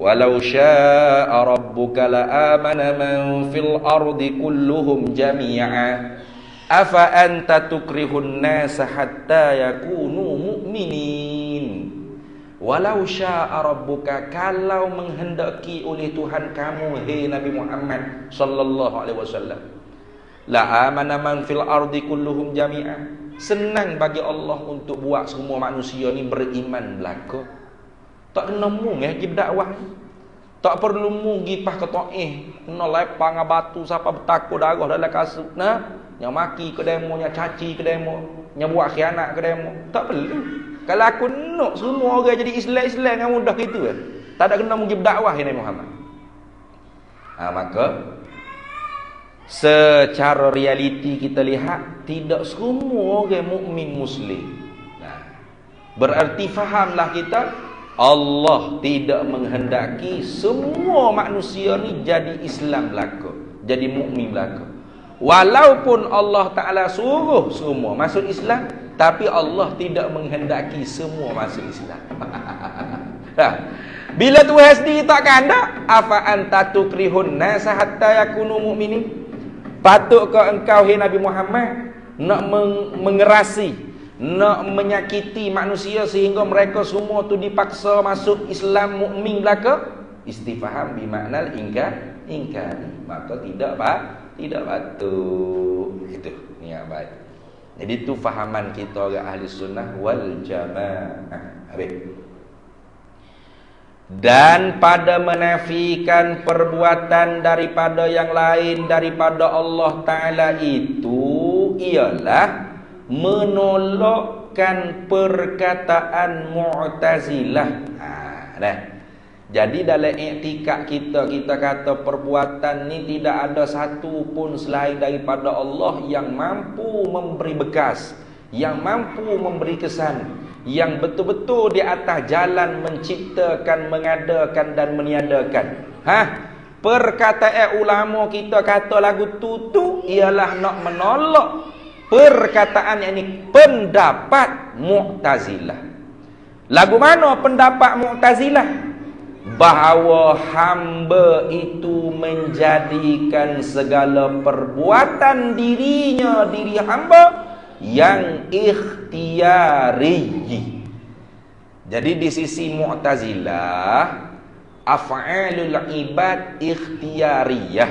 "Walau syaa rabbuka la amana man fil ardi kulluhum jami'a afa anta tukrihun nasa hatta yakunu mu'minin." Walau syaa rabbuka, kalau menghendaki oleh Tuhan kamu, hei Nabi Muhammad sallallahu alaihi wasallam, la amana man fil ardi kulluhum jami'a, senang bagi Allah untuk buat semua manusia ni beriman belaka. Tak kena mu pergi dakwah. Tak perlu mu pergi pah ke taih, kena lepang batu siapa bertakut darah dalam kasut. Yang maki ke demo, yang caci ke demo, yang buat khianat ke demo. Tak perlu. Kalau aku nak semua orang jadi Islam dengan mudah gitu kan. Tak ada kena mu pergi berdakwah Nabi Muhammad. Maka secara realiti kita lihat tidak semua orang mukmin muslim. Berarti fahamlah kita, Allah tidak menghendaki semua manusia ni jadi Islam belaka, jadi mukmin belaka. Walaupun Allah Ta'ala suruh semua masuk Islam, tapi Allah tidak menghendaki semua masuk Islam. Bila Tuhan sendiri tak kehendak, afa anta tukrihun nasa hatta yakunu mu'minin. Patutkah engkau hai Nabi Muhammad nak mengerasi, nak menyakiti manusia sehingga mereka semua tu dipaksa masuk Islam mukmin belaka? Istifham bimakna ingkar. Maka tidak patut. Itu ni yang baik. Jadi itu fahaman kita orang ahli sunnah wal jamaah. Habis. Dan pada menafikan perbuatan daripada yang lain daripada Allah Ta'ala itu ialah menolakkan perkataan Mu'tazilah. Jadi dalam i'tikad kita kata perbuatan ni tidak ada satu pun selain daripada Allah yang mampu memberi bekas, yang mampu memberi kesan, yang betul-betul di atas jalan menciptakan, mengadakan dan meniadakan. perkataan ulama kita kata lagu tu ialah nak menolak perkataan yang ini pendapat Mu'tazilah. Lagu mana pendapat Mu'tazilah? Bahawa hamba itu menjadikan segala perbuatan dirinya, diri hamba yang ikhtiyari. Jadi di sisi Mu'tazilah, af'alul ibad ikhtiyariyah,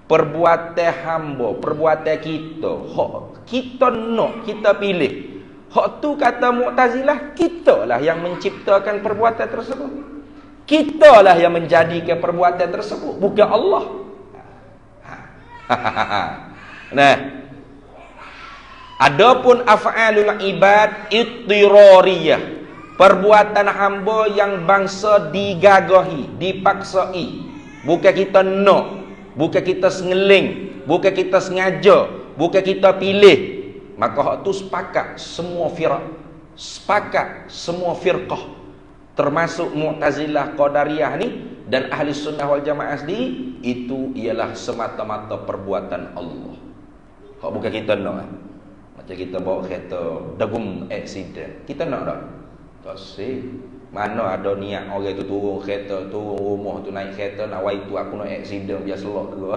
perbuatan hamba, perbuatan kita, hak kita nak, kita pilih. Hak tu kata Mu'tazilah, kita lah yang menciptakan perbuatan tersebut. Kita lah yang menjadikan perbuatan tersebut, bukan Allah. Nah, adapun af'alul ibad ittirariyah, perbuatan hamba yang bangsa digagahi, dipaksai. Bukan kita nak, bukan kita sengeling, bukan kita sengaja, bukan kita pilih. Maka hak tu sepakat semua firaq, sepakat semua firqah, termasuk Mu'tazilah, Qadariyah ni dan Ahli Sunnah wal Jamaah sendiri, itu ialah semata-mata perbuatan Allah. Hak bukan kita nak. Macam kita bawa kereta degum accident, kita nak tak? Tak sih. Mana ada niat orang tu turun kereta, turun rumah tu naik kereta, nak wai tu aku nak accident biar selok dulu.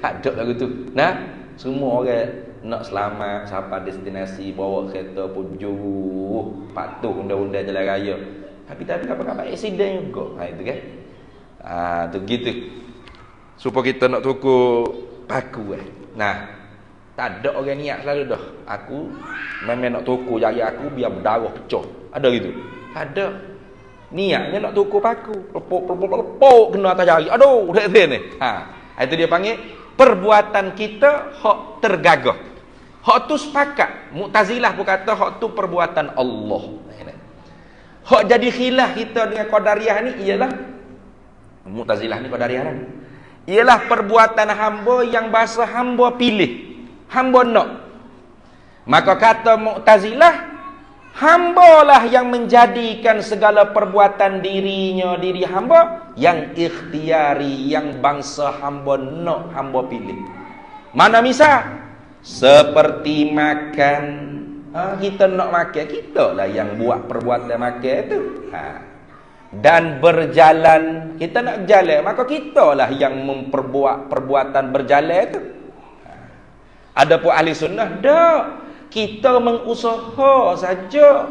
Tak ada lagu tu. Nah, semua orang nak selamat sampai destinasi, bawa kereta pun jauh, patuh undang-undang jalan raya. Tapi kapan-kapan accident juga. Ha itu kan. Tu gitu. Supaya kita nak tukar paku Nah, tak ada orang niat selalu dah. Aku memang nak tukar jari aku biar berdarah pecah. Ada gitu? Ada. Niatnya nak tukar paku. Lepuk kena atas jari. Aduh, dah ni. Itu dia panggil perbuatan kita hak tergagah. Hak tu sepakat. Mu'tazilah pun kata hak tu perbuatan Allah. Hak jadi khilaf kita dengan Qadariyah ni ialah, Mu'tazilah ni Qadariyah ni, ialah perbuatan hamba yang bahasa hamba pilih, hamba nak. Maka kata Mu'tazilah, hambalah yang menjadikan segala perbuatan dirinya, diri hamba yang ikhtiari, yang bangsa hamba nak, hamba pilih. Mana misal? Seperti makan. Kita nak makan, kita lah yang buat perbuatan makan tu. Dan berjalan, kita nak berjalan, maka kita lah yang memperbuat perbuatan berjalan tu. Adapun ahli sunnah, dak, kita mengusaha saja.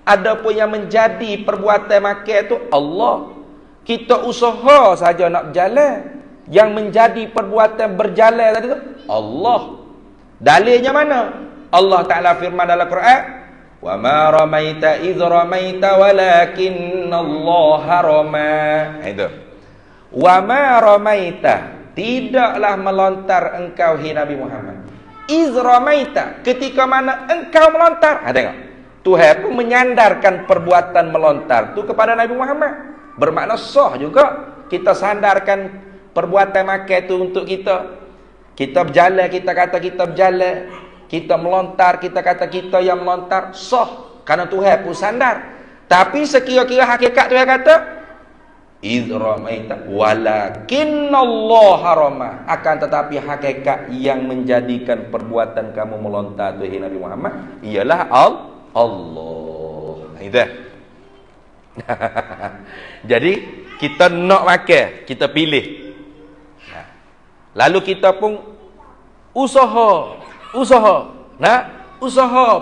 Adapun yang menjadi perbuatan makan tu Allah. Kita usaha saja nak berjalan. Yang menjadi perbuatan berjalan tadi tu Allah. Dalilnya mana? Allah Ta'ala firman dalam Quran, "Wa ma ramaita idh ramaita walakinallaha rama." Itu. Wa ma ramaita, tidaklah melontar engkau hai Nabi Muhammad. Idh ramaita, ketika mana engkau melontar. Tengok. Tuhan pun menyandarkan perbuatan melontar tu kepada Nabi Muhammad. Bermakna sah juga kita sandarkan perbuatan makan tu untuk kita. Kita berjalan, kita kata kita berjalan. Kita melontar, kita kata kita yang melontar. Sah. Kerana Tuhan pun sandar. Tapi sekira-kira hakikat Tuhan kata, idh ramaita walakinallaha rama. Akan tetapi hakikat yang menjadikan perbuatan kamu melontar tu Nabi Muhammad ialah Allah. Itu. Jadi kita nak makan, kita pilih. Lalu kita pun usaha, usaha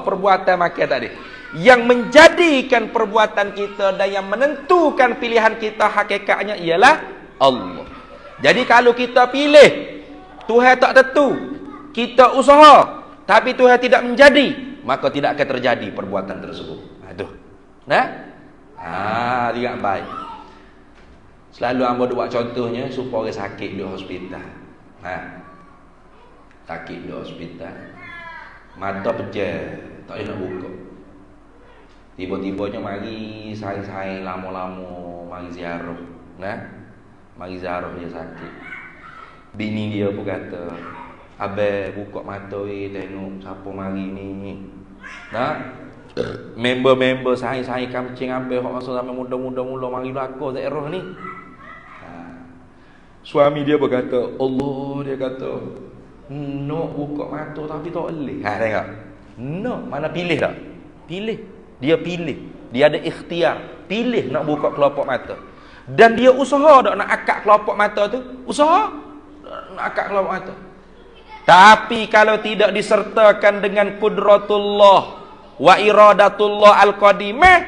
perbuatan makan tadi yang menjadikan perbuatan kita dan yang menentukan pilihan kita hakikatnya ialah Allah. Jadi kalau kita pilih Tuhan tak tentu, kita usaha tapi Tuhan tidak menjadi, maka tidak akan terjadi perbuatan tersebut. Itu. Tidak baik. Selalu hamba buat contohnya supaya orang sakit di hospital. Sakit di hospital, mata pejam, tak boleh nak buka. Tiba-tibanya mari saing-saing lama-lama mari ziarah. Mari ziarah dia sakit. Bini dia pun kata, "Abang buka mata tengok siapa mari ni." Member-member saing-saing kancing ambil hak masa zaman muda-muda mula mari belaka daerah ni. Suami dia berkata, Allah, dia kata, nak buka mata tapi tak boleh. Tengok. Nak, mana pilih tak? Pilih. Dia pilih. Dia ada ikhtiar. Pilih nak buka kelopak mata. Dan dia usaha tak nak akak kelopak mata tu? Usaha nak akak kelopak mata. Tapi kalau tidak disertakan dengan kudratullah wa iradatullah al-qadimah,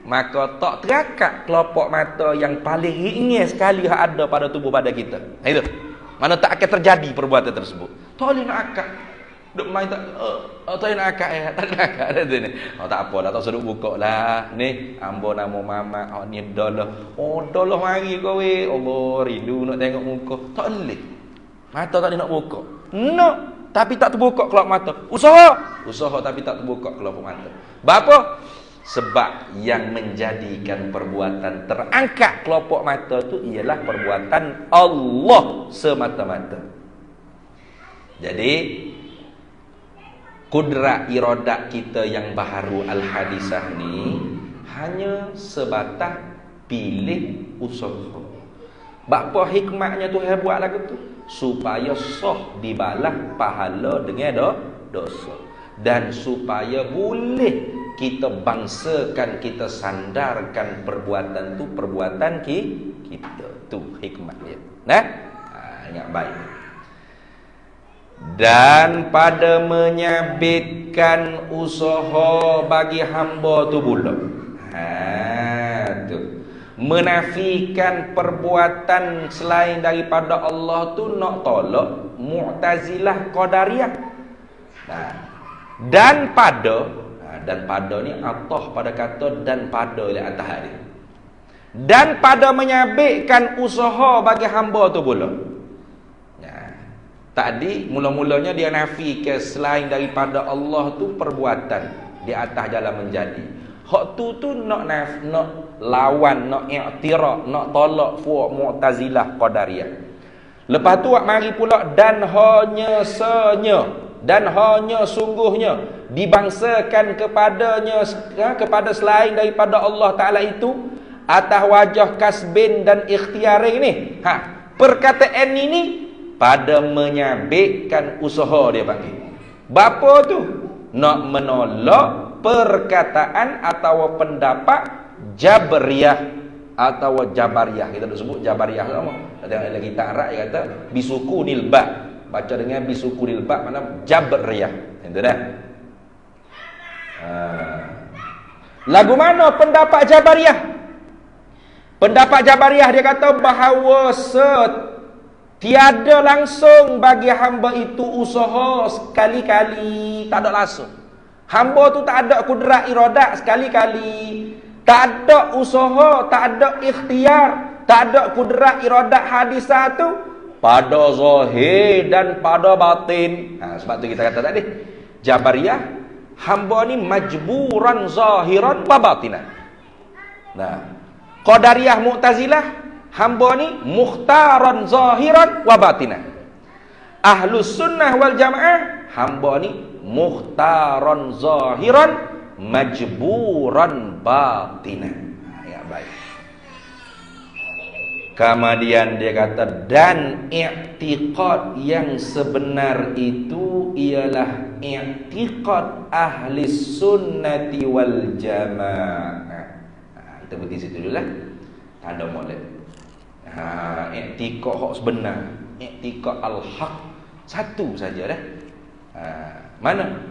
maka tak terakak kelopak mata yang paling ringis sekali yang ada pada tubuh badan kita. Itu. Mana tak akan terjadi perbuatan tersebut. Tak boleh nak akak. Duk main tak tak boleh nak akak tak nak akak dah ni. Tak apa dah, tak suruh buka lah. Ni ambo nama mama, ni dolah. Dolah mari kau weh. Allah rindu nak tengok muka. Tak boleh. Mata tak boleh nak buka. Nak tapi tak terbuka kelopak mata. Usaha tapi tak terbuka kelopak mata. Bapa? Sebab yang menjadikan perbuatan terangkat kelopak mata tu ialah perbuatan Allah semata-mata. Jadi kudrat iradat kita yang baharu al-hadisah ni hanya sebatas pilih usaha. Bapa hikmahnya Tuhan buat lagu tu supaya sah dibalas pahala dengan dosa, dan supaya boleh kita bangsakan, kita sandarkan perbuatan tu perbuatan kita tu hikmah dia. Ingat baik. Dan pada menyabitkan usaha bagi hamba tu pula. Tu. Menafikan perbuatan selain daripada Allah tu nak tolak Mu'tazilah Qadariyah. Dan pada ni atah pada kata dan pada oleh atas hari. Dan pada menyabitkan usaha bagi hamba tu pula. Tadi mula-mulanya dia nafi ke selain daripada Allah tu perbuatan di atas jalan menjadi. Hak tu nak lawan, nak i'tiraf, nak tolak fuq Mu'tazilah Qadariyah. Lepas tu mari pula dan hanya sungguhnya dibangsakan kepada selain daripada Allah Taala itu atas wajah kasbin dan ikhtiari ni. Perkataan ini pada menyabitkan usaha dia panggil. Bapa tu nak menolak perkataan atau pendapat Jabariyah atau Jabariyah. Kita dah sebut Jabariyah sama. Ada kita Arab dia kata bisukunil ba. Baca dengan bisukunil ba makna Jabariyah. Itu dah. Lagu mana pendapat Jabariyah? Pendapat Jabariyah dia kata bahawa tiada langsung bagi hamba itu usaha sekali-kali, tak ada langsung. Hamba tu tak ada kudrat iradat sekali-kali, tak ada usaha, tak ada ikhtiar, tak ada kudrat iradat hadisah tu pada zahir dan pada batin. Sebab tu kita kata tadi Jabariyah hamba ni majburan zahiran wa batinan. Qadariyah Mu'tazilah hamba ni mukhtaran zahiran wa batinan. Ahlus sunnah wal jamaah hamba ni mukhtaran zahiran majburan batinan. Ya baik. Kemudian dia kata dan i'tiqad yang sebenar itu ialah i'tiqad ahli sunnati wal jamaah. Kita berhenti situ dulu lah. Tanda molek. I'tiqad hak sebenar, i'tiqad al-haq satu saja dah. Mana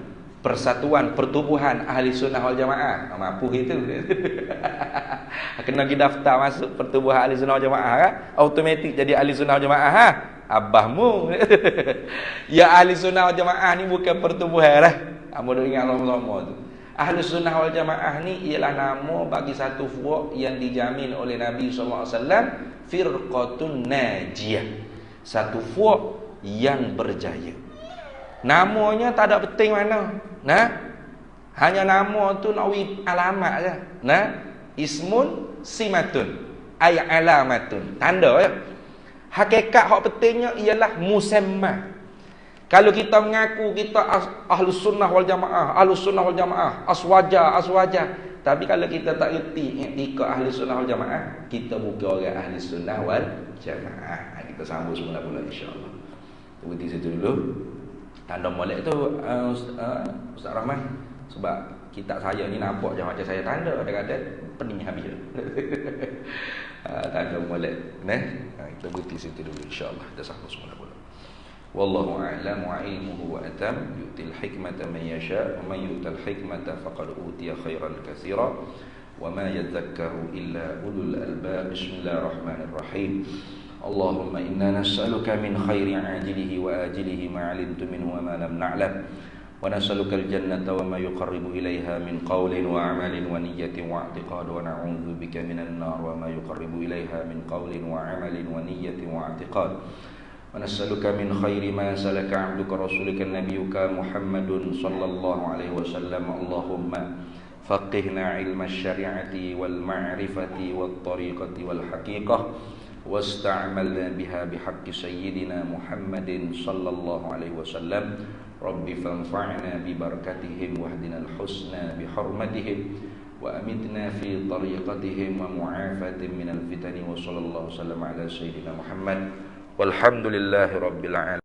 persatuan pertubuhan ahli sunnah wal jamaah? Mampu itu. Kena pergi daftar masuk pertubuhan ahli sunnah wal jamaah kan? Automatik jadi ahli sunnah wal jamaah Abahmu. Ya ahli sunnah wal jamaah ni bukan pertubuhan lah. Kamu dah ingat lama-lama tu. Ahli sunnah wal jamaah ni ialah nama bagi satu fuq yang dijamin oleh Nabi sallallahu alaihi wasallam, firqatun najiyah. Satu fuq yang berjaya. Namanya tak ada penting mana. Hanya nama tu nak alamat je. Ismun simatun ay alamatun. Tanda ya. Hakikat hak pentingnya ialah musamma. Kalau kita mengaku kita ahlus sunnah wal jamaah, aswaja. Tapi kalau kita tak reti i'tiqad ahli sunnah wal jamaah, kita bukan orang ahli sunnah wal jamaah. kita sambung semula pula insya-Allah. Berhenti situ dulu. Tanda molek tu Ustaz Rahman, sebab kitab saya ni nampak je macam saya tanda, kadang-kadang pening habis. Tanda molek kita berhenti situ dulu insya-Allah, kita sambung semula pula. Wallahu a'lam wa ilmuhu wa atam, yu'til hikmata man yasha wa man yu'tal hikmata faqad utiya khairan katsira wa ma yadhakkaru illa ulul albab. Bismillahirrahmanirrahim. Allahumma inna nas'aluka min khairi ajilihi wa ajilihi ma 'alimtu minhu wa ma lam na'lam, wa nas'aluka al-jannata wa ma yuqarribu ilayha min qawlin wa 'amalin wa niyyatin wa i'tiqad, wa na'udzu bika minan nar wa ma yuqarribu ilayha min qawlin wa 'amalin wa niyyatin wa i'tiqad. ونسألك من خير ما سلك عبدك رسولك نبيك محمد صلى الله عليه وسلم. اللهم فقهنا علم الشريعة والمعرفة والطريقة والحقيقة واستعملنا بها بحق سيدنا محمد صلى الله عليه وسلم. رب فانفعنا ببركتهم واهدنا الحسنى بحرمتهم وأمتنا في طريقتهم ومعافاة من الفتن. وصلى الله وسلم على سيدنا محمد والحمد لله رب العالمين.